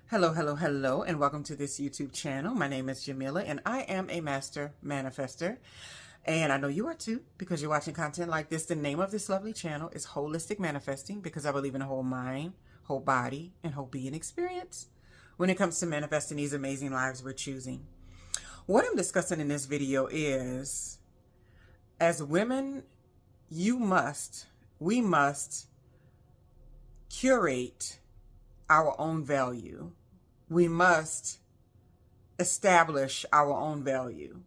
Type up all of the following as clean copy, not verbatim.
Hello, and welcome to this YouTube channel. My name is Jameelah, and I am a master manifester. And I know you are too, because you're watching content like this. The name of this lovely channel is Holistic Manifesting, because I believe in a whole mind, whole body, and whole being experience when it comes to manifesting these amazing lives we're choosing. What I'm discussing in this video is, as women, we must curate our own value. We must establish our own value.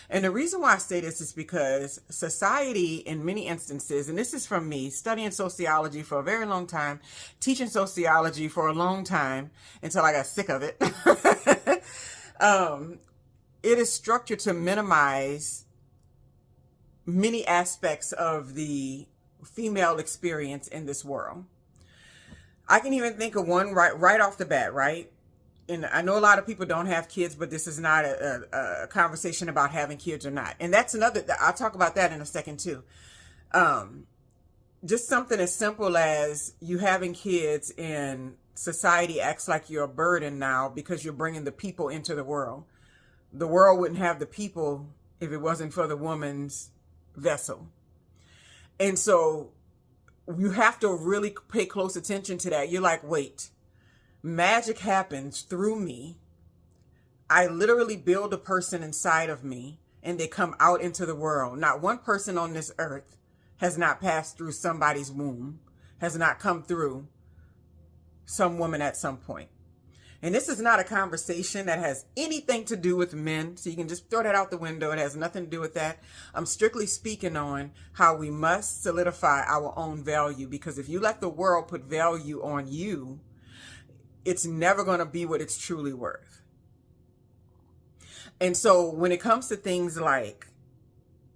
And the reason why I say this is because society, in many instances, and this is from me studying sociology for a very long time, teaching sociology for a long time until I got sick of it. It is structured to minimize many aspects of the female experience in this world. I can even think of one right off the bat, right? And I know a lot of people don't have kids, but this is not a conversation about having kids or not. And that's another, I'll talk about that in a second too. Just something as simple as you having kids and society acts like you're a burden now because you're bringing the people into the world. The world wouldn't have the people if it wasn't for the woman's vessel. And so you have to really pay close attention to that. You're like, wait, magic happens through me. I literally build a person inside of me and they come out into the world. Not one person on this earth has not passed through somebody's womb, has not come through some woman at some point. And this is not a conversation that has anything to do with men, so you can just throw that out the window. It has nothing to do with that. I'm strictly speaking on how we must solidify our own value, because if you let the world put value on you, it's never going to be what it's truly worth. And so when it comes to things like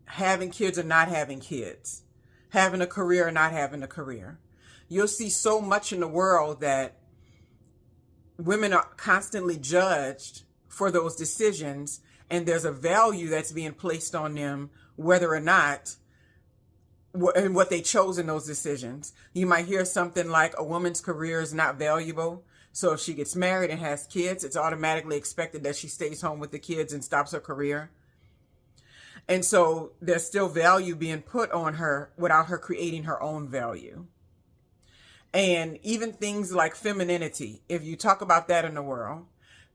having kids or not having kids, having a career or not having a career, you'll see so much in the world that women are constantly judged for those decisions, and there's a value that's being placed on them, whether or not, and what they chose in those decisions. You might hear something like a woman's career is not valuable. So if she gets married and has kids, it's automatically expected that she stays home with the kids and stops her career. And so there's still value being put on her without her creating her own value. And even things like femininity, if you talk about that in the world,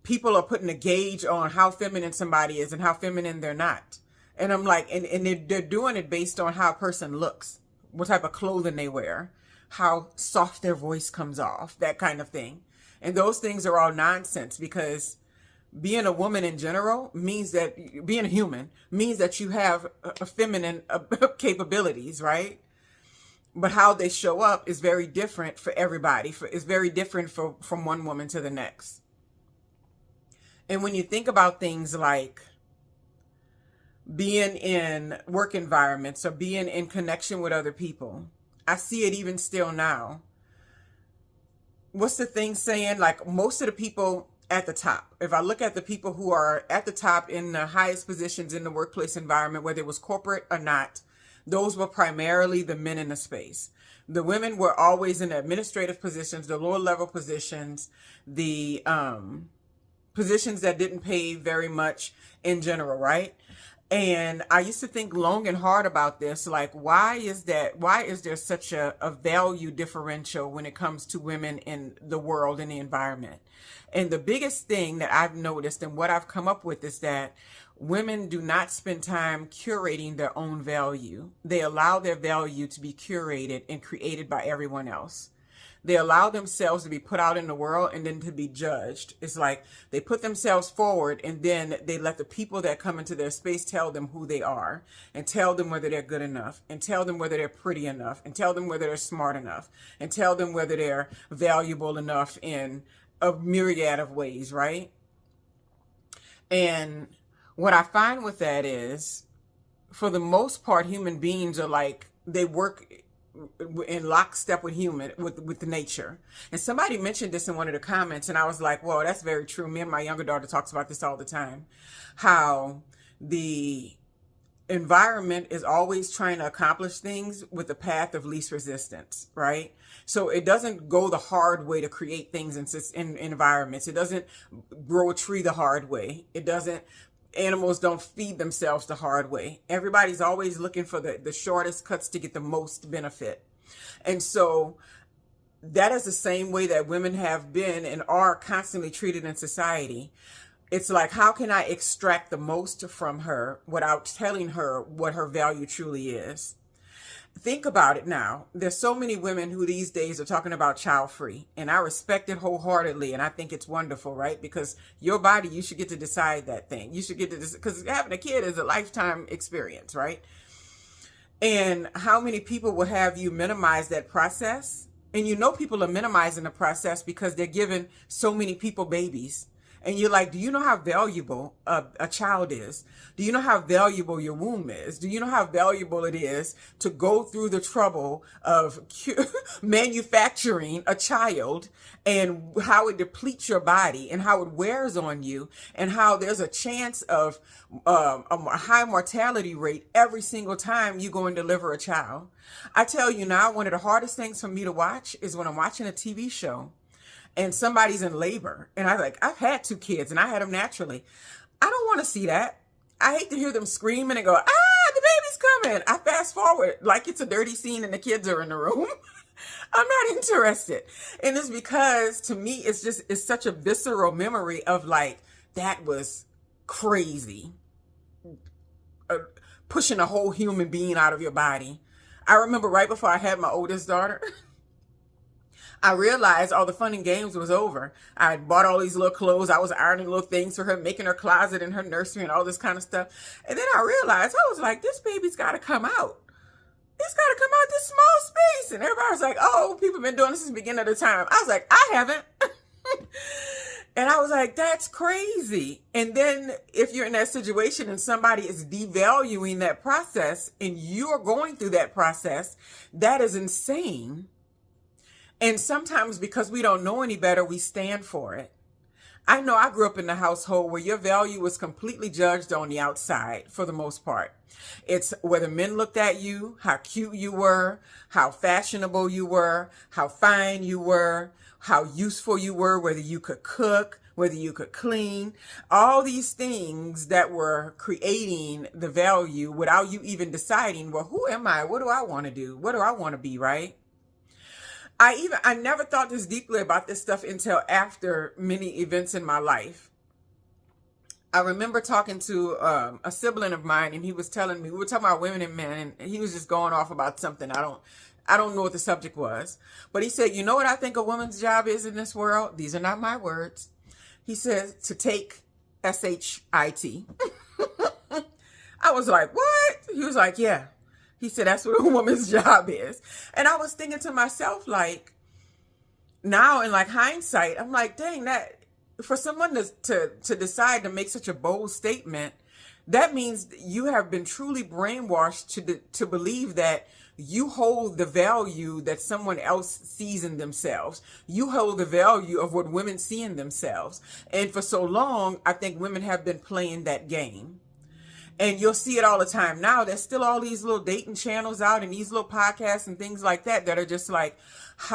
people are putting a gauge on how feminine somebody is and how feminine they're not. And I'm like, and they're doing it based on how a person looks, what type of clothing they wear, how soft their voice comes off, that kind of thing. And those things are all nonsense, because being a woman in general means that being a human means that you have a feminine capabilities, right? But how they show up is very different for everybody. It's very different from one woman to the next. And when you think about things like being in work environments or being in connection with other people, I see it even still now. What's the thing saying? Like, most of the people at the top, if I look at the people who are at the top in the highest positions in the workplace environment, whether it was corporate or not, those were primarily the men in the space. The women were always in the administrative positions, the lower level positions, the positions that didn't pay very much in general, right? And I used to think long and hard about this, like, why is that? Why is there such a value differential when it comes to women in the world and the environment? And the biggest thing that I've noticed and what I've come up with is that women do not spend time curating their own value. They allow their value to be curated and created by everyone else. They allow themselves to be put out in the world and then to be judged. It's like they put themselves forward and then they let the people that come into their space tell them who they are and tell them whether they're good enough and tell them whether they're pretty enough and tell them whether they're smart enough and tell them whether they're valuable enough in a myriad of ways, right? And what I find with that is, for the most part, human beings are like, they work in lockstep with with the nature. And somebody mentioned this in one of the comments, and I was like, well, that's very true. Me and my younger daughter talks about this all the time, how the environment is always trying to accomplish things with the path of least resistance, right? So it doesn't go the hard way to create things in environments. It doesn't grow a tree the hard way. Animals don't feed themselves the hard way. Everybody's always looking for the shortest cuts to get the most benefit. And so that is the same way that women have been and are constantly treated in society. It's like, how can I extract the most from her without telling her what her value truly is? Think about it now. There's so many women who these days are talking about child free, and I respect it wholeheartedly, and I think it's wonderful, right? Because your body, you should get to decide that thing. You should get to decide, because having a kid is a lifetime experience, right? And how many people will have you minimize that process? And you know people are minimizing the process because they're giving so many people babies. And you're like, do you know how valuable a child is? Do you know how valuable your womb is? Do you know how valuable it is to go through the trouble of manufacturing a child, and how it depletes your body and how it wears on you, and how there's a chance of a high mortality rate every single time you go and deliver a child? I tell you now, one of the hardest things for me to watch is when I'm watching a TV show and somebody's in labor. And I've had 2 kids and I had them naturally. I don't want to see that. I hate to hear them screaming and go, the baby's coming. I fast forward like it's a dirty scene and the kids are in the room. I'm not interested. And it's because to me, it's such a visceral memory of like, that was crazy. Pushing a whole human being out of your body. I remember right before I had my oldest daughter, I realized all the fun and games was over. I had bought all these little clothes. I was ironing little things for her, making her closet in her nursery and all this kind of stuff. And then I realized, I was like, this baby's got to come out. It's got to come out this small space. And everybody was like, oh, people have been doing this since the beginning of the time. I was like, I haven't. And I was like, that's crazy. And then if you're in that situation and somebody is devaluing that process and you're going through that process, that is insane. And sometimes because we don't know any better, we stand for it. I know I grew up in a household where your value was completely judged on the outside for the most part. It's whether men looked at you, how cute you were, how fashionable you were, how fine you were, how useful you were, whether you could cook, whether you could clean, all these things that were creating the value without you even deciding, well, who am I? What do I want to do? What do I want to be, right? I never thought this deeply about this stuff until after many events in my life. I remember talking to a sibling of mine, and he was telling me, we were talking about women and men, and he was just going off about something. I don't know what the subject was, but he said, you know what I think a woman's job is in this world? These are not my words. He says to take SHIT. I was like, what? He was like, yeah. He said, that's what a woman's job is. And I was thinking to myself, like, now in like hindsight, I'm like, dang, that for someone to decide to make such a bold statement, that means you have been truly brainwashed to believe that you hold the value that someone else sees in themselves. You hold the value of what women see in themselves. And for so long, I think women have been playing that game. And you'll see it all the time now. There's still all these little dating channels out and these little podcasts and things like that are just like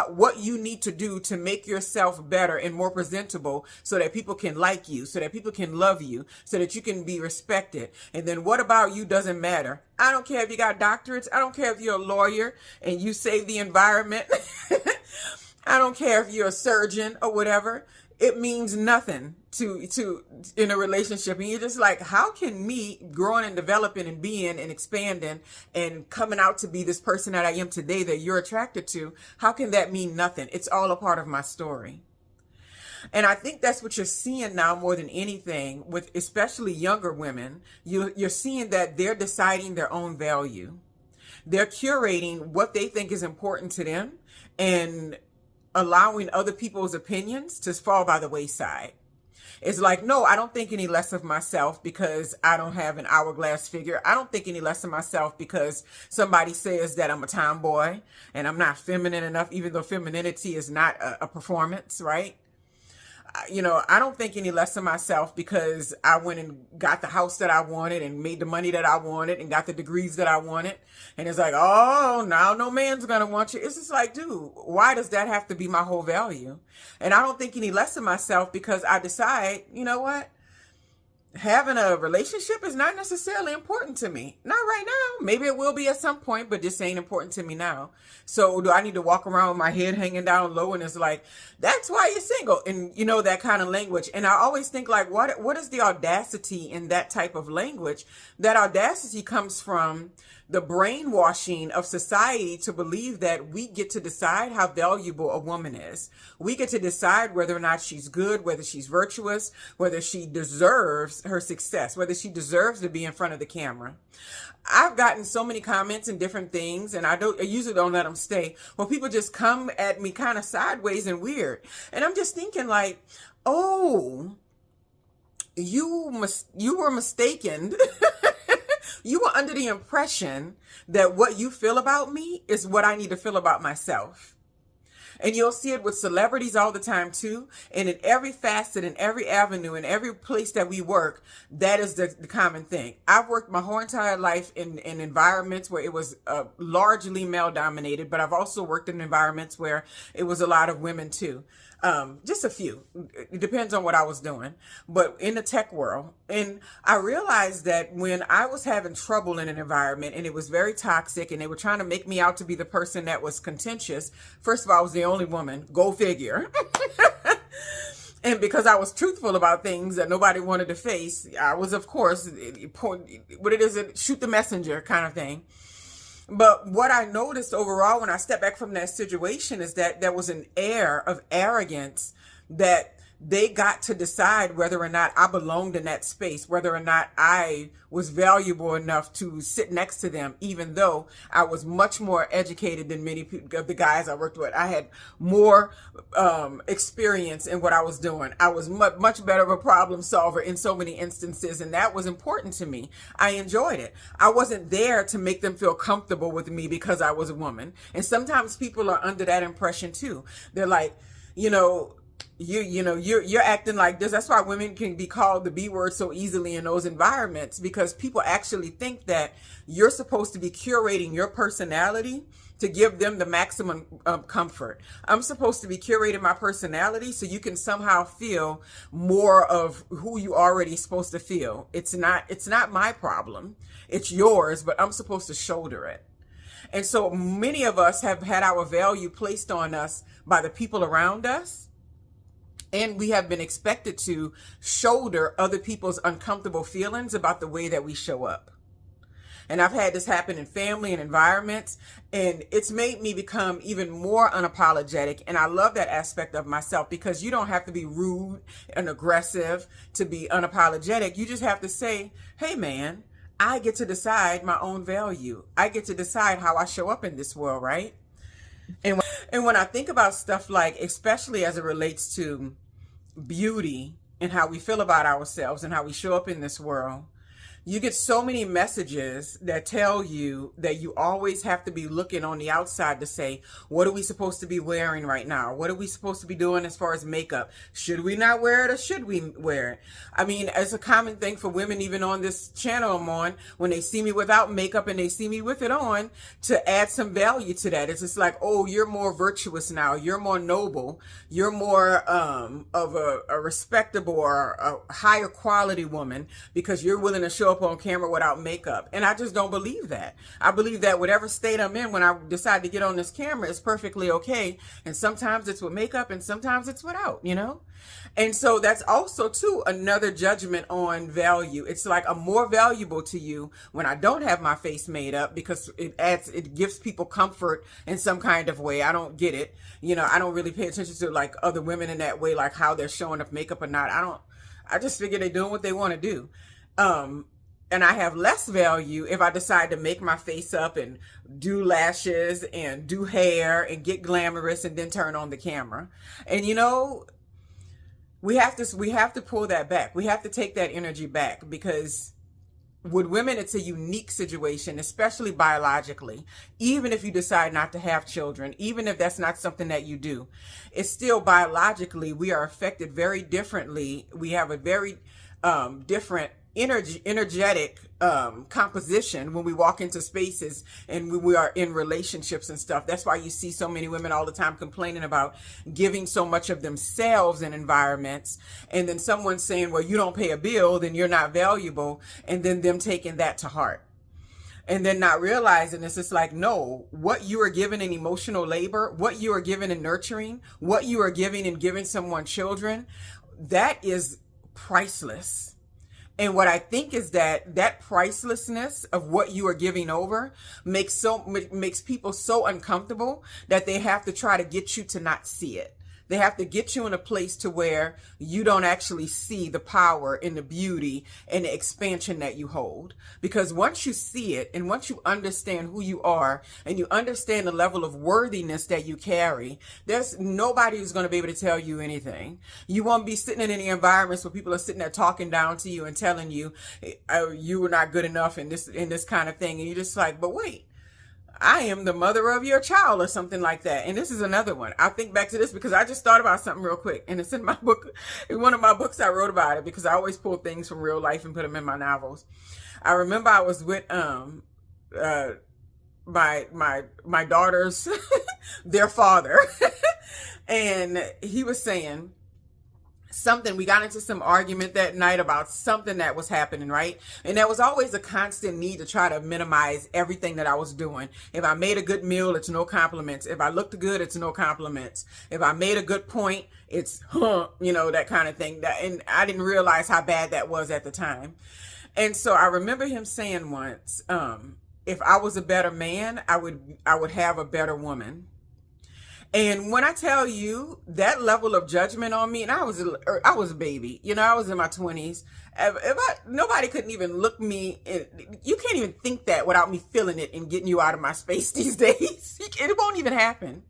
what you need to do to make yourself better and more presentable so that people can like you, so that people can love you, so that you can be respected. And then what about you doesn't matter. I don't care if you got doctorates. I don't care if you're a lawyer and you save the environment. I don't care if you're a surgeon or whatever. It means nothing to in a relationship. And you're just like, how can me growing and developing and being and expanding and coming out to be this person that I am today that you're attracted to, how can that mean nothing? It's all a part of my story. And I think that's what you're seeing now more than anything with especially younger women. You're seeing that they're deciding their own value. They're curating what they think is important to them and allowing other people's opinions to fall by the wayside. It's like, no, I don't think any less of myself because I don't have an hourglass figure. I don't think any less of myself because somebody says that I'm a tomboy and I'm not feminine enough, even though femininity is not a performance, right? I don't think any less of myself because I went and got the house that I wanted and made the money that I wanted and got the degrees that I wanted. And it's like, oh, now no man's going to want you. It's just like, dude, why does that have to be my whole value? And I don't think any less of myself because I decide, you know what? Having a relationship is not necessarily important to me. Not right now. Maybe it will be at some point, but this ain't important to me now. So do I need to walk around with my head hanging down low and it's like, that's why you're single? And that kind of language. And I always think like, what is the audacity in that type of language? That audacity comes from the brainwashing of society to believe that we get to decide how valuable a woman is. We get to decide whether or not she's good, whether she's virtuous, whether she deserves her success, whether she deserves to be in front of the camera. I've gotten so many comments and different things, and I usually don't let them stay, where people just come at me kind of sideways and weird. And I'm just thinking like, oh, you were mistaken. You were under the impression that what you feel about me is what I need to feel about myself. And you'll see it with celebrities all the time too. And in every facet, in every avenue, in every place that we work, that is the common thing. I've worked my whole entire life in environments where it was largely male dominated, but I've also worked in environments where it was a lot of women too. Just a few. It depends on what I was doing, but in the tech world. And I realized that when I was having trouble in an environment and it was very toxic and they were trying to make me out to be the person that was contentious, first of all, I was the only woman, go figure. And because I was truthful about things that nobody wanted to face, I was, of course, shoot the messenger kind of thing. But what I noticed overall when I stepped back from that situation is that there was an air of arrogance that they got to decide whether or not I belonged in that space, whether or not I was valuable enough to sit next to them, even though I was much more educated than many of the guys I worked with. I had more experience in what I was doing. I was much better of a problem solver in so many instances, and that was important to me. I enjoyed it. I wasn't there to make them feel comfortable with me because I was a woman. And sometimes people are under that impression too. They're like, you're acting like this. That's why women can be called the B word so easily in those environments, because people actually think that you're supposed to be curating your personality to give them the maximum comfort. I'm supposed to be curating my personality so you can somehow feel more of who you already supposed to feel. It's not my problem. It's yours, but I'm supposed to shoulder it. And so many of us have had our value placed on us by the people around us. And we have been expected to shoulder other people's uncomfortable feelings about the way that we show up. And I've had this happen in family and environments, and it's made me become even more unapologetic. And I love that aspect of myself, because you don't have to be rude and aggressive to be unapologetic. You just have to say, hey man, I get to decide my own value. I get to decide how I show up in this world, right? And when I think about stuff like, especially as it relates to beauty and how we feel about ourselves and how we show up in this world, you get so many messages that tell you that you always have to be looking on the outside to say, what are we supposed to be wearing right now? What are we supposed to be doing as far as makeup? Should we not wear it or should we wear it? I mean, it's a common thing for women, even on this channel I'm on, when they see me without makeup and they see me with it on, to add some value to that. It's just like, oh, you're more virtuous now. You're more noble. You're more of a respectable or a higher quality woman because you're willing to show up on camera without makeup. And I just don't believe that. I believe that whatever state I'm in when I decide to get on this camera is perfectly okay. And sometimes it's with makeup and sometimes it's without, And so that's also too another judgment on value. It's like I'm more valuable to you when I don't have my face made up, because it gives people comfort in some kind of way. I don't get it. I don't really pay attention to like other women in that way, like how they're showing up makeup or not. I just figure they're doing what they want to do. And I have less value if I decide to make my face up and do lashes and do hair and get glamorous and then turn on the camera. And we have to pull that back. We have to take that energy back, because With women, it's a unique situation, especially biologically. Even if you decide not to have children, even if that's not something that you do, it's still biologically, we are affected very differently. We have a very different energetic composition when we walk into spaces and when we are in relationships and stuff. That's why you see so many women all the time complaining about giving so much of themselves in environments, and then someone saying, well, you don't pay a bill, then you're not valuable, and then them taking that to heart. And then not realizing it's just like, no, what you are giving in emotional labor, what you are giving in nurturing, what you are giving in giving someone children, that is priceless. And what I think is that pricelessness of what you are giving over makes people so uncomfortable that they have to try to get you to not see it. They have to get you in a place to where you don't actually see the power and the beauty and the expansion that you hold. Because once you see it, and once you understand who you are, and you understand the level of worthiness that you carry, there's nobody who's going to be able to tell you anything. You won't be sitting in any environments where people are sitting there talking down to you and telling you, oh, you were not good enough in this kind of thing. And you're just like, but wait, I am the mother of your child, or something like that. And this is another one. I'll think back to this because I just thought about something real quick. And it's in my book. In one of my books, I wrote about it because I always pull things from real life and put them in my novels. I remember I was with my daughter's their father. And he was saying something. We got into some argument that night about something that was happening, right? And there was always a constant need to try to minimize everything that I was doing. If I made a good meal, it's no compliments. If I looked good, it's no compliments. If I made a good point, it's that kind of thing. And I didn't realize how bad that was at the time. And so I remember him saying once, if I was a better man, I would have a better woman. And when I tell you that level of judgment on me, and I was a baby, I was in my 20s. Nobody couldn't even look me. You can't even think that without me feeling it and getting you out of my space these days. It won't even happen.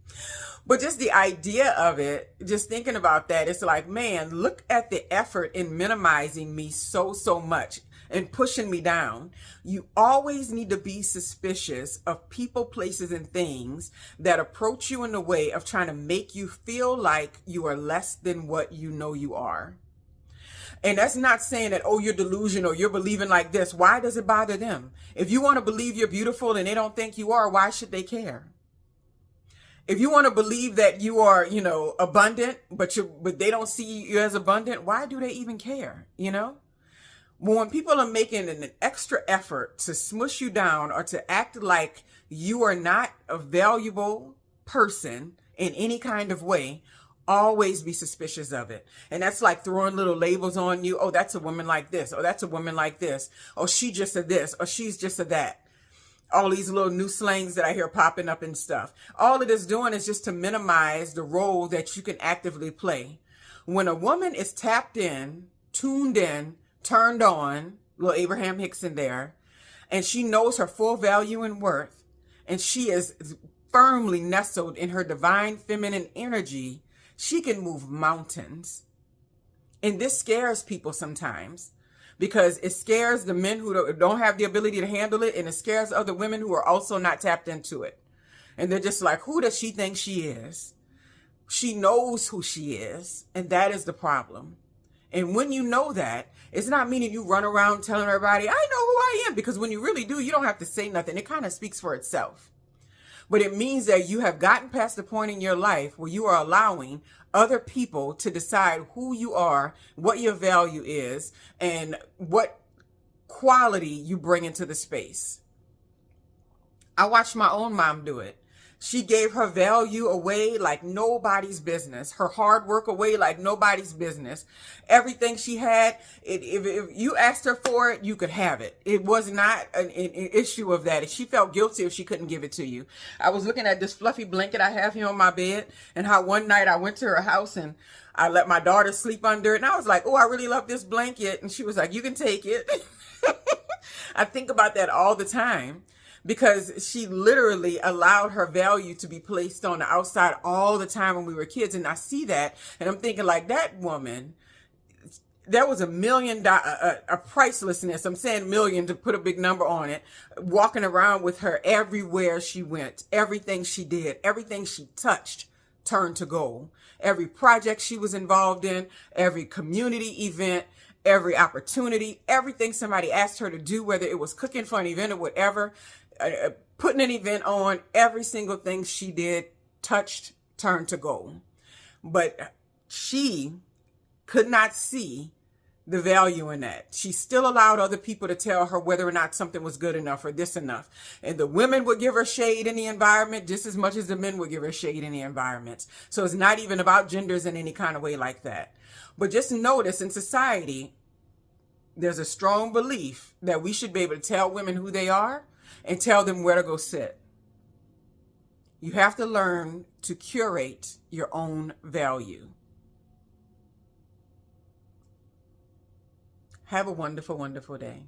But just the idea of it, just thinking about that, it's like, man, look at the effort in minimizing me so much and pushing me down. You always need to be suspicious of people, places, and things that approach you in the way of trying to make you feel like you are less than what you know you are. And that's not saying that, oh, you're delusional, you're believing like this. Why does it bother them? If you want to believe you're beautiful and they don't think you are, why should they care? If you want to believe that you are, abundant, but they don't see you as abundant, why do they even care, When people are making an extra effort to smush you down or to act like you are not a valuable person in any kind of way, always be suspicious of it. And that's like throwing little labels on you. Oh, that's a woman like this. Or that's a woman like this. Or she just a this. Or she's just a that. All these little new slangs that I hear popping up and stuff. All it is doing is just to minimize the role that you can actively play. When a woman is tapped in, tuned in, turned on, little Abraham Hicks in there, and she knows her full value and worth, and she is firmly nestled in her divine feminine energy, she can move mountains. And this scares people sometimes because it scares the men who don't have the ability to handle it, and it scares other women who are also not tapped into it. And they're just like, who does she think she is? She knows who she is, and that is the problem. And when you know that, it's not meaning you run around telling everybody, I know who I am, because when you really do, you don't have to say nothing. It kind of speaks for itself. But it means that you have gotten past the point in your life where you are allowing other people to decide who you are, what your value is, and what quality you bring into the space. I watched my own mom do it. She gave her value away like nobody's business. Her hard work away like nobody's business. Everything she had, if you asked her for it, you could have it. It was not an issue of that. She felt guilty if she couldn't give it to you. I was looking at this fluffy blanket I have here on my bed, and how one night I went to her house and I let my daughter sleep under it. And I was like, oh, I really love this blanket. And she was like, you can take it. I think about that all the time. Because she literally allowed her value to be placed on the outside all the time when we were kids. And I see that and I'm thinking like, that woman, there was a pricelessness. I'm saying million to put a big number on it, walking around with her everywhere she went. Everything she did, everything she touched turned to gold. Every project she was involved in, every community event, every opportunity, everything somebody asked her to do, whether it was cooking for an event or whatever, putting an event on, every single thing she did, touched, turned to gold. But she could not see the value in that. She still allowed other people to tell her whether or not something was good enough or this enough. And the women would give her shade in the environment just as much as the men would give her shade in the environments. So it's not even about genders in any kind of way like that. But just notice in society, there's a strong belief that we should be able to tell women who they are and tell them where to go sit. You have to learn to curate your own value. Have a wonderful, wonderful day.